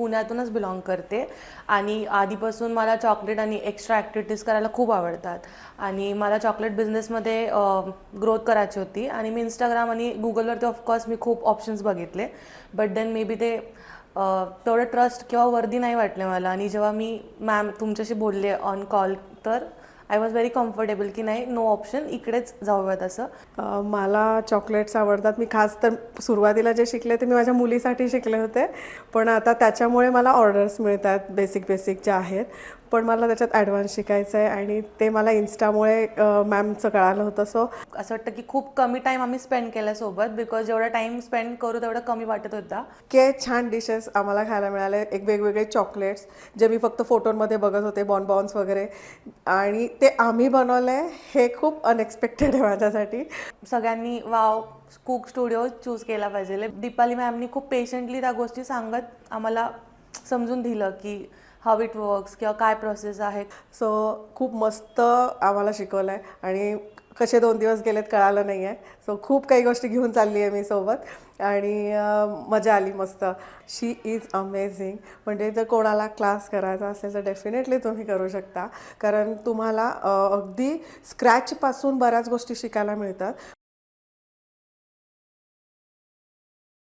पुण्यातूनच belong करते आणि आधीपासून मला चॉकलेट आणि एक्स्ट्रा ॲक्टिव्हिटीज करायला खूप आवडतात आणि मला चॉकलेट बिझनेसमध्ये ग्रोथ करायची होती आणि मी इंस्टाग्राम आणि गुगलवरती ऑफकोर्स मी खूप ऑप्शन्स बघितले बट देन मे बी ते तेवढं ट्रस्ट किंवा वर्दी नाही वाटले मला आणि जेव्हा मी मॅम तुमच्याशी बोलले ऑन कॉल तर आय वॉज व्हेरी कम्फर्टेबल की नाही नो ऑप्शन इकडेच जाऊयात असं. मला चॉकलेट्स आवडतात. मी खास तर सुरुवातीला जे शिकले ते मी माझ्या मुलीसाठी शिकले होते, पण आता त्याच्यामुळे मला ऑर्डर्स मिळतात बेसिक ज्या आहेत. पण मला त्याच्यात ॲडव्हान्स शिकायचं आहे आणि ते मला इन्स्टामुळे मॅमचं कळालं होतं. सो असं वाटतं की खूप कमी टाईम आम्ही स्पेंड केला सोबत बिकॉज जेवढा टाईम स्पेंड करू तेवढा कमी वाटत होता. छान डिशेस आम्हाला खायला मिळाले. एक वेगवेगळे चॉकलेट्स जे मी फक्त फोटोंमध्ये बघत होते, बॉन्बॉन्स वगैरे, आणि ते आम्ही बनवले हे खूप अनएक्सपेक्टेड आहे माझ्यासाठी. सगळ्यांनी वाव कुक स्टुडिओ चूज केला पाहिजे. दीपाली मॅमनी खूप पेशंटली त्या गोष्टी सांगत आम्हाला समजून दिलं की हाव इट वर्क्स किंवा काय प्रोसेस आहे. सो खूप मस्त आम्हाला शिकवलं आहे आणि कसे 2 दिवस गेलेत कळालं नाही आहे. सो खूप काही गोष्टी घेऊन चालली आहे मी सोबत आणि मजा आली मस्त. शी इज अमेझिंग. म्हणजे जर कोणाला क्लास करायचा असेल तर डेफिनेटली तुम्ही करू शकता, कारण तुम्हाला अगदी स्क्रॅचपासून बऱ्याच गोष्टी शिकायला मिळतात.